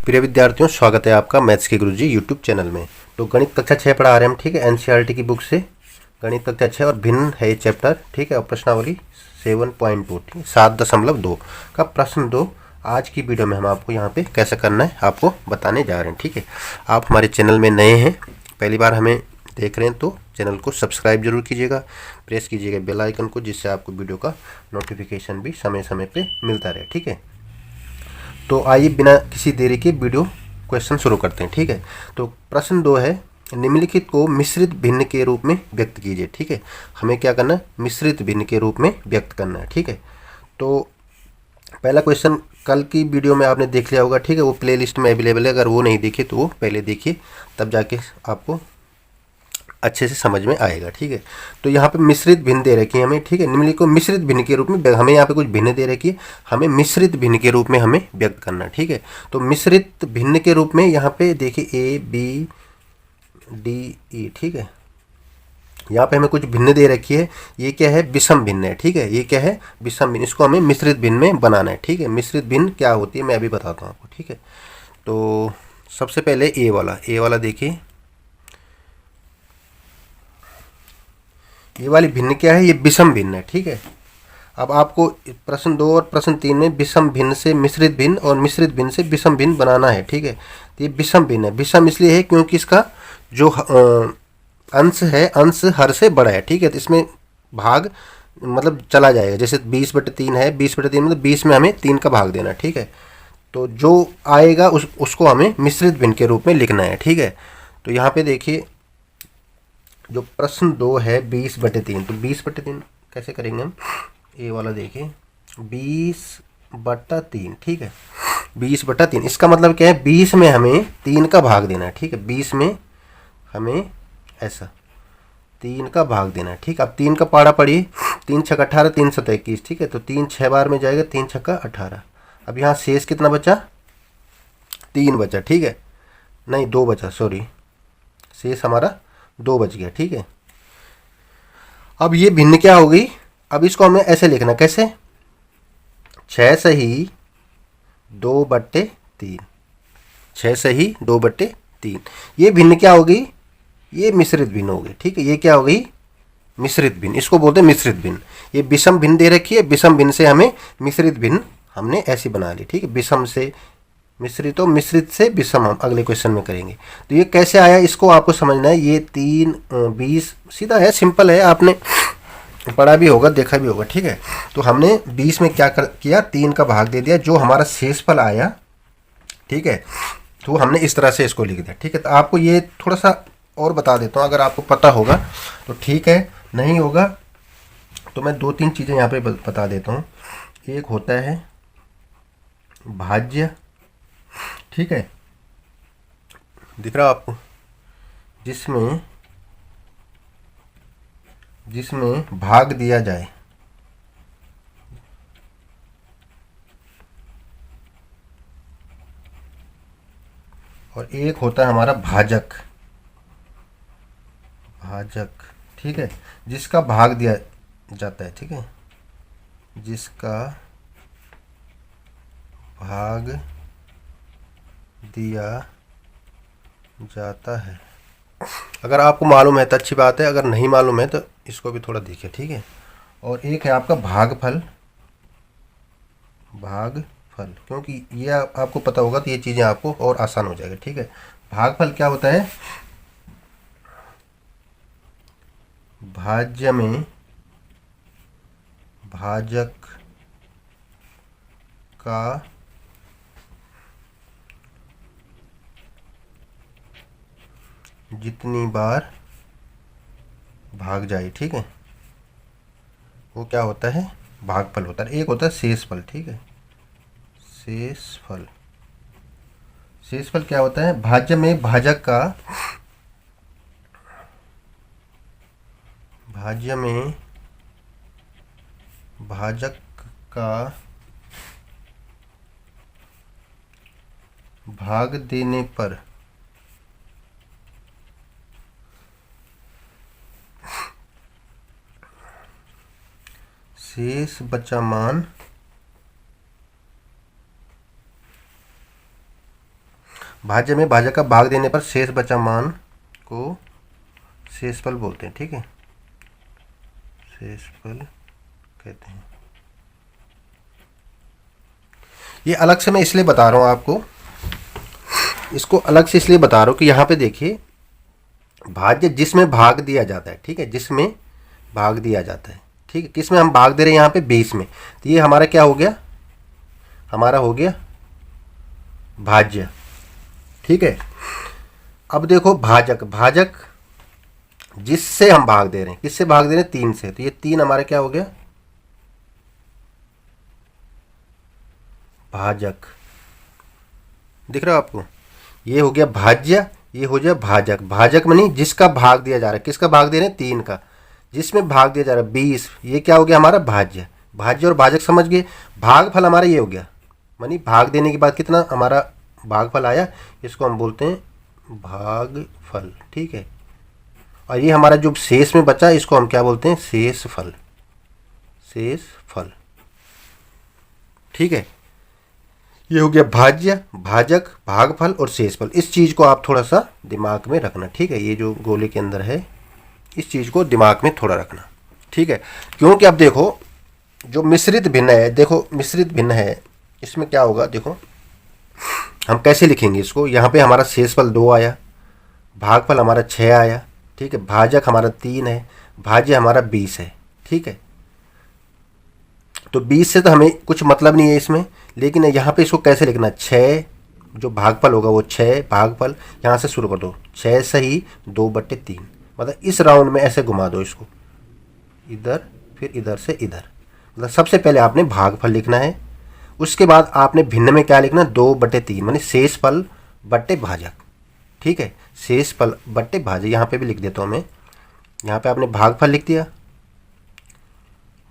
प्रिय विद्यार्थियों, स्वागत है आपका मैथ्स के गुरुजी यूट्यूब चैनल में। तो गणित कक्षा 6 पढ़ा रहे हैं हम, ठीक है। एनसीईआरटी की बुक से गणित कक्षा 6 और भिन्न है ये चैप्टर, ठीक है। और प्रश्नावली 7.2, ठीक है, 7.2 का प्रश्न 2 आज की वीडियो में हम आपको यहाँ पे कैसे करना है आपको बताने जा रहे हैं, ठीक है। आप हमारे चैनल में नए हैं, पहली बार हमें देख रहे हैं तो चैनल को सब्सक्राइब जरूर कीजिएगा, प्रेस कीजिएगा बेल आइकन को, जिससे आपको वीडियो का नोटिफिकेशन भी समय समय पे मिलता रहे, ठीक है। तो आइए बिना किसी देरी के वीडियो क्वेश्चन शुरू करते हैं, ठीक है। तो प्रश्न 2 है, निम्नलिखित को मिश्रित भिन्न के रूप में व्यक्त कीजिए, ठीक है। हमें क्या करना है, मिश्रित भिन्न के रूप में व्यक्त करना है, ठीक है। तो पहला क्वेश्चन कल की वीडियो में आपने देख लिया होगा, ठीक है। वो प्लेलिस्ट में अवेलेबल है, अगर वो नहीं देखी तो वो पहले देखिए, तब जाके आपको अच्छे से समझ में आएगा, ठीक है। तो यहाँ पे मिश्रित भिन्न दे रखी है हमें, ठीक है। निम्नलिखित को मिश्रित भिन्न के रूप में, हमें यहाँ पे कुछ भिन्न दे रखी है, हमें मिश्रित भिन्न के रूप में हमें व्यक्त करना है, ठीक है। तो मिश्रित भिन्न के रूप में यहाँ पे देखिए ए बी डी ई, ठीक है। यहाँ पे हमें कुछ भिन्न दे रखी है, ये क्या है, विषम भिन्न है, ठीक है। ये क्या है, विषम भिन्न। इसको हमें मिश्रित भिन्न में बनाना है, ठीक है। मिश्रित भिन्न क्या होती है मैं अभी बताता हूँ आपको, ठीक है। तो सबसे पहले ए वाला देखिए, ये वाली भिन्न क्या है, ये विषम भिन्न है, ठीक है। अब आपको प्रश्न 2 और प्रश्न 3 में विषम भिन्न से मिश्रित भिन्न और मिश्रित भिन्न से विषम भिन्न बनाना है, ठीक है। तो ये विषम भिन्न है, विषम इसलिए है क्योंकि इसका जो अंश है, अंश हर से बड़ा है, ठीक है। तो इसमें भाग मतलब चला जाएगा, जैसे 20/3 है, 20/3 मतलब 20 में हमें 3 का भाग देना है, ठीक है। तो जो आएगा उसको हमें मिश्रित भिन्न के रूप में लिखना है, ठीक है। तो यहाँ पे देखिए जो प्रश्न 2 है 20/3, तो 20/3 कैसे करेंगे हम, ए वाला देखिए 20/3, ठीक है। 20/3 इसका मतलब क्या है, 20 में हमें 3 का भाग देना है, ठीक है। 20 में हमें ऐसा 3 का भाग देना है, ठीक है। अब 3 का पाड़ा पड़िए, 3 छक्का 18, 3 7 21, ठीक है। तो 3 6 बार में जाएगा, 3 छक्का 18। अब यहाँ शेष कितना बचा, 3 बचा, ठीक है। नहीं 2 बचा, सॉरी, शेष हमारा 2 बच गया, ठीक है। अब ये भिन्न क्या हो गई, अब इसको हमें ऐसे लिखना, कैसे, 6 सही 2/3, 6 सही 2/3, ये भिन्न क्या हो गई, ये मिश्रित भिन्न हो गई, ठीक है। ये क्या हो गई, मिश्रित भिन्न, इसको बोलते हैं मिश्रित भिन्न। ये विषम भिन्न दे रखी है, विषम भिन्न से हमें मिश्रित भिन्न हमने ऐसी बना ली, ठीक है। विषम से मिश्रित, और मिश्रित से विषम हम अगले क्वेश्चन में करेंगे। तो ये कैसे आया, इसको आपको समझना है। ये 3 20 सीधा है, सिंपल है, आपने पढ़ा भी होगा, देखा भी होगा, ठीक है। तो हमने 20 में क्या किया, 3 का भाग दे दिया, जो हमारा शेषफल आया, ठीक है। तो हमने इस तरह से इसको लिख दिया, ठीक है। तो आपको ये थोड़ा सा और बता देता हूँ, अगर आपको पता होगा तो ठीक है, नहीं होगा तो मैं 2-3 चीज़ें यहाँ पे बता देता हूँ। एक होता है भाज्य, ठीक है, दिख रहा आपको, जिसमें भाग दिया जाए, और एक होता है हमारा भाजक, ठीक है, जिसका भाग दिया जाता है, ठीक है, जिसका भाग दिया जाता है। अगर आपको मालूम है तो अच्छी बात है, अगर नहीं मालूम है तो इसको भी थोड़ा देखिए, ठीक है। और एक है आपका भागफल, क्योंकि ये आपको पता होगा तो ये चीज़ें आपको और आसान हो जाएगा, ठीक है। भागफल क्या होता है, भाज्य में भाजक का जितनी बार भाग जाए, ठीक है, वो क्या होता है, भागफल होता है। एक होता है शेषफल, ठीक है, शेषफल क्या होता है, भाज्य में भाजक का भाग देने पर शेष बचा मान भाज्य में भाजक का भाग देने पर शेष बचा मान को शेषफल बोलते हैं। ठीक है, शेषफल कहते हैं। ये अलग से मैं इसलिए बता रहा हूँ आपको, इसको अलग से इसलिए बता रहा हूँ कि यहाँ पे देखिए भाज्य जिसमें भाग दिया जाता है। ठीक है, जिसमें भाग दिया जाता है। ठीक है, किस में हम भाग दे रहे हैं यहाँ पे 20 में, तो ये हमारा क्या हो गया, हमारा हो गया भाज्य। ठीक है, अब देखो भाजक, भाजक जिससे हम भाग दे रहे हैं, किससे भाग दे रहे हैं 3 से, तो ये 3 हमारा क्या हो गया भाजक। दिख रहा है आपको, ये हो गया भाज्य, ये हो गया भाजक। भाजक मानी जिसका भाग दिया जा रहा है, किसका भाग दे रहे हैं 3 का, जिसमें भाग दिया जा रहा है 20, ये क्या हो गया हमारा भाज्य। भाज्य और भाजक समझ गए। भागफल हमारा ये हो गया, मानी भाग देने के बाद कितना हमारा भागफल आया, इसको हम बोलते हैं भागफल। ठीक है, और ये हमारा जो शेष में बचा इसको हम क्या बोलते हैं शेषफल, शेषफल। ठीक है, ये हो गया भाज्य, भाजक, भागफल और शेषफल। इस चीज़ को आप थोड़ा सा दिमाग में रखना। ठीक है, ये जो गोले के अंदर है इस चीज़ को दिमाग में थोड़ा रखना। ठीक है, क्योंकि अब देखो जो मिश्रित भिन्न है, देखो मिश्रित भिन्न है, इसमें क्या होगा देखो हम कैसे लिखेंगे इसको। यहाँ पे हमारा शेषफल 2 आया, भागफल हमारा 6 आया। ठीक है, भाजक हमारा 3 है, भाज्य हमारा 20 है। ठीक है, तो 20 से तो हमें कुछ मतलब नहीं है इसमें, लेकिन यहाँ पे इसको कैसे लिखना, 6 जो भागफल होगा वो 6 भागफल, यहाँ से शुरू कर दो 6 सही 2/3, मतलब इस राउंड में ऐसे घुमा दो इसको, इधर फिर इधर से इधर। मतलब सबसे पहले आपने भागफल लिखना है, उसके बाद आपने भिन्न में क्या लिखना 2/3 मानी शेषफल बट्टे भाजक। ठीक है, शेषफल बट्टे भाजक, यहाँ पे भी लिख देता हूँ मैं। यहाँ पे आपने भागफल लिख दिया,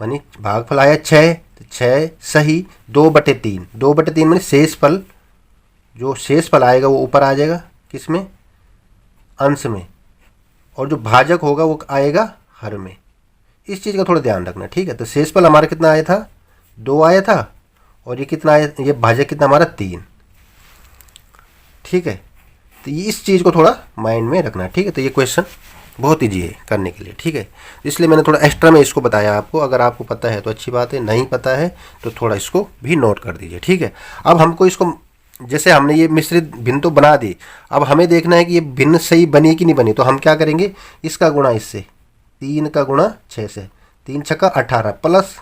मानी भागफल आया 6, तो 6 सही 2/3, 2/3 मानी शेषफल, जो शेषफल आएगा वो ऊपर आ जाएगा किस में अंश में, और जो भाजक होगा वो आएगा हर में। इस चीज़ का थोड़ा ध्यान रखना। ठीक है, तो शेषफल हमारा कितना आया था 2 आया था, और ये कितना आया, ये भाजक कितना हमारा 3। ठीक है, तो ये इस चीज़ को थोड़ा माइंड में रखना। ठीक है, तो ये क्वेश्चन बहुत ईजी है करने के लिए। ठीक है, इसलिए मैंने थोड़ा एक्स्ट्रा में इसको बताया आपको। अगर आपको पता है तो अच्छी बात है, नहीं पता है तो थोड़ा इसको भी नोट कर दीजिए। ठीक है, अब हमको इसको, जैसे हमने ये मिश्रित भिन्न तो बना दी, अब हमें देखना है कि ये भिन्न सही बनी कि नहीं बनी। तो हम क्या करेंगे, इसका गुणा इससे, 3 का गुणा 6 से, 3 छक्का 18 प्लस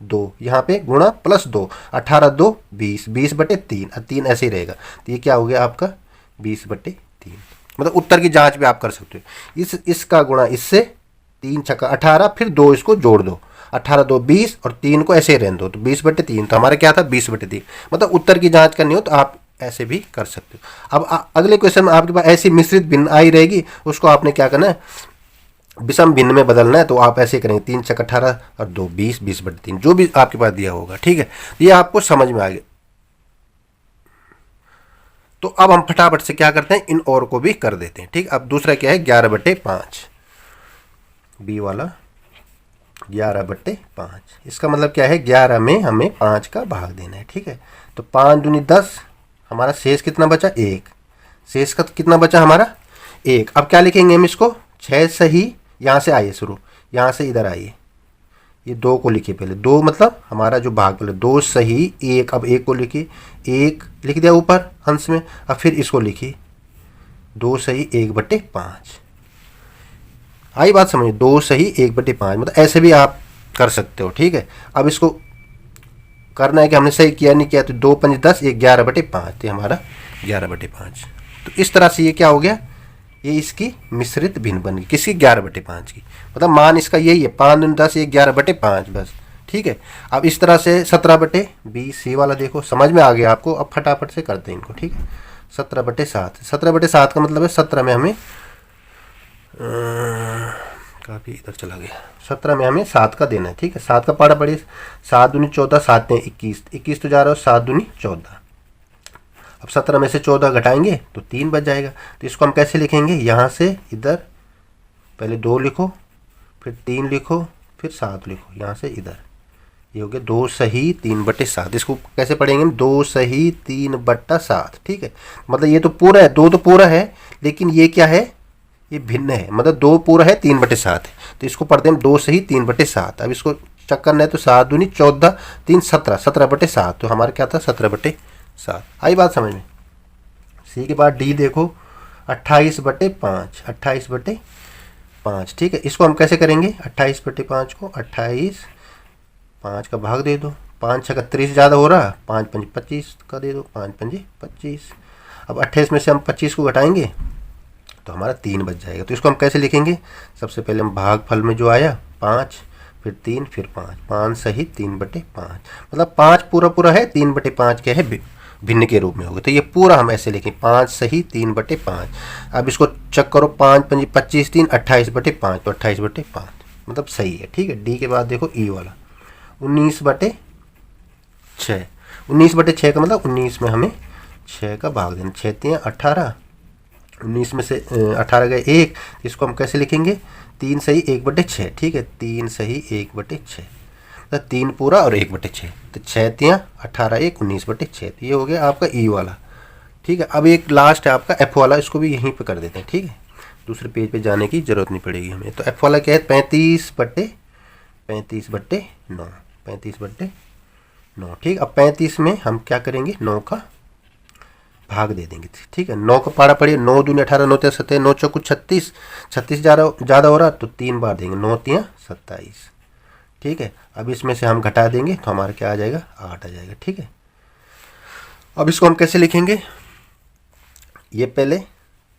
2, यहाँ पे गुणा प्लस 2, 18 2 20, 20/3, 3 ऐसे ही रहेगा। तो ये क्या हो गया आपका 20/3। मतलब उत्तर की जांच भी आप कर सकते हो। इसका गुणा इससे, 3 छक्का 18 फिर 2 इसको जोड़ दो, 18 2 20 और 3 को ऐसे रहने दो, तो 20/3। तो हमारा क्या था 20/3। मतलब उत्तर की जांच करनी हो तो आप ऐसे भी कर सकते हो। अब अगले क्वेश्चन में आपके पास ऐसी मिश्रित भिन्न आई रहेगी, उसको आपने क्या करना है विषम भिन्न में बदलना है। तो आप ऐसे करेंगे 3 छक्का 18 और 2 20, 20/3 जो भी आपके पास दिया होगा। ठीक है, ये आपको समझ में आ गया। तो अब हम फटाफट से क्या करते हैं, इन और को भी कर देते हैं। ठीक, अब दूसरा क्या है 11/5, बी वाला 11/5। इसका मतलब क्या है 11 में हमें 5 का भाग देना है। ठीक है, तो 5 दूनी 10, हमारा शेष कितना बचा 1, शेष का कितना बचा हमारा 1। अब क्या लिखेंगे हम इसको 6 सही, यहाँ से आइए शुरू, यहाँ से इधर आइए, ये 2 को लिखिए पहले, 2 मतलब हमारा जो भाग पहले 2 सही 1। अब 1 को लिखिए, 1 लिख दिया ऊपर अंश में। अब फिर इसको लिखिए 2 सही 1/5। आई बात समझिए, 2 सही 1/5, मतलब ऐसे भी आप कर सकते हो। ठीक है, अब इसको करना है कि हमने सही किया नहीं किया, तो 2 5 10, 11/5, तो हमारा 11/5। तो इस तरह से ये क्या हो गया, ये इसकी मिश्रित भिन्न बन गई, किसकी 11/5 की। मतलब मान इसका यही है 5 दूनी 10, 11/5 बस। ठीक है, अब इस तरह से 17/20, सी वाला देखो समझ में आ गया आपको। अब फटाफट से करते हैं इनको। ठीक है, 17/7, 17/7 का मतलब है 17 में हमें काफ़ी इधर चला गया, 17 में हमें 7 का देना है। ठीक है, 7 का पारा पड़े, 7 दूनी 14, 7 में 21, 21 तो जा रहा है, 7 दूनी 14। अब 17 में से 14 घटाएंगे तो 3 बच जाएगा। तो इसको हम कैसे लिखेंगे, यहाँ से इधर पहले 2 लिखो, फिर 3 लिखो, फिर 7 लिखो, यहाँ से इधर, ये हो गया 2 सही 3/7। इसको कैसे पढ़ेंगे हम, 2 सही 3/7, ठीक है। मतलब ये तो पूरा है, 2 तो पूरा है, लेकिन ये क्या है, ये भिन्न है, मतलब 2 पूरा है 3/7 है, तो इसको पढ़ते हैं 2 सही 3/7। अब इसको चेक करना है तो 7 दूनी 14, 3 17, 17/7, तो हमारा क्या था 17/7। आई बात समझ में। सी के बाद डी देखो 28/5, 28/5, ठीक है। इसको हम कैसे करेंगे, 28/5 को 28 5 का भाग दे दो, 5 6 30 ज़्यादा हो रहा, 5 5 25 का दे दो, 5 5 25। अब 28 में से हम 25 को घटाएंगे तो हमारा 3 बच जाएगा। तो इसको हम कैसे लिखेंगे, सबसे पहले हम भागफल में जो आया 5, फिर 3, फिर 5, 5 सही 3/5, मतलब 5 पूरा पूरा है, 3/5 क्या है भिन्न के रूप में होगा। तो ये पूरा हम ऐसे लिखें 5 सही 3/5। अब इसको चेक करो, 5 5 25 3 28/5, तो 28/5 मतलब सही है, ठीक है। डी के बाद देखो ई वाला 19/6, 19/6 का मतलब 19 में हमें 6 का भाग देना, 6 3 18, 19 में से 18 गए 1, इसको हम कैसे लिखेंगे, 3 सही 1/6, ठीक है। 3 सही 1/6, तो 3 पूरा और 1/6, तो 6 3 18 1 19/6, तो ये हो गया आपका ई वाला, ठीक है। अब एक लास्ट है आपका एफ वाला, इसको भी यहीं पे कर देते हैं, ठीक है। दूसरे पेज पे जाने की ज़रूरत नहीं पड़ेगी हमें। तो एफ वाला क्या है, 35/9, 35/9, ठीक। अब 35 में हम क्या करेंगे, 9 का भाग दे देंगे, ठीक है। 9 का पारा पड़िए, 9 दूनी 18, 9 3 17, 9 चौको 36, 36 ज़्यादा हो रहा तो 3 बार देंगे, 9 3 27, ठीक है। अब इसमें से हम घटा देंगे तो हमारा क्या आ जाएगा, 8 आ जाएगा, ठीक है। अब इसको हम कैसे लिखेंगे, ये पहले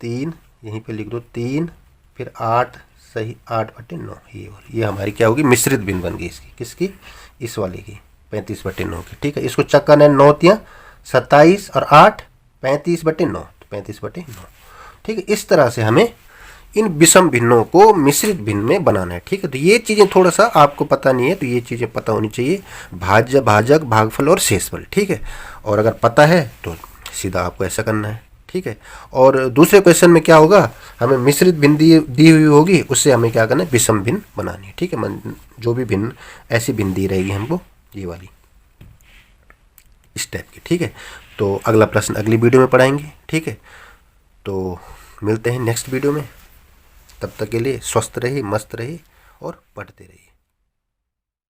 3 यहीं पे लिख दो, 3 फिर 8 सही 8/9, ये हमारी क्या होगी, मिश्रित भिन्न बन गई इसकी, किसकी, इस वाले की 35/9 की, ठीक है। इसको चेक करना है, 9 3 27 और 8 35/9, तो 35/9, ठीक है। इस तरह से हमें इन विषम भिन्नों को मिश्रित भिन्न में बनाना है, ठीक है। तो ये चीज़ें थोड़ा सा आपको पता नहीं है, तो ये चीज़ें पता होनी चाहिए, भाज्य भाजक भागफल और शेषफल, ठीक है। और अगर पता है तो सीधा आपको ऐसा करना है, ठीक है। और दूसरे क्वेश्चन में क्या होगा, हमें मिश्रित भिन्न दी हुई होगी, उससे हमें क्या करना है, विषम भिन्न बनानी है, ठीक है। जो भी भिन्न ऐसी भिन्न दी रहेगी हमको, ये वाली इस टाइप की, ठीक है। तो अगला प्रश्न अगली वीडियो में पढ़ाएंगे, ठीक है। तो मिलते हैं नेक्स्ट वीडियो में, तब तक के लिए स्वस्थ रहिए, मस्त रहिए और पढ़ते रहिए।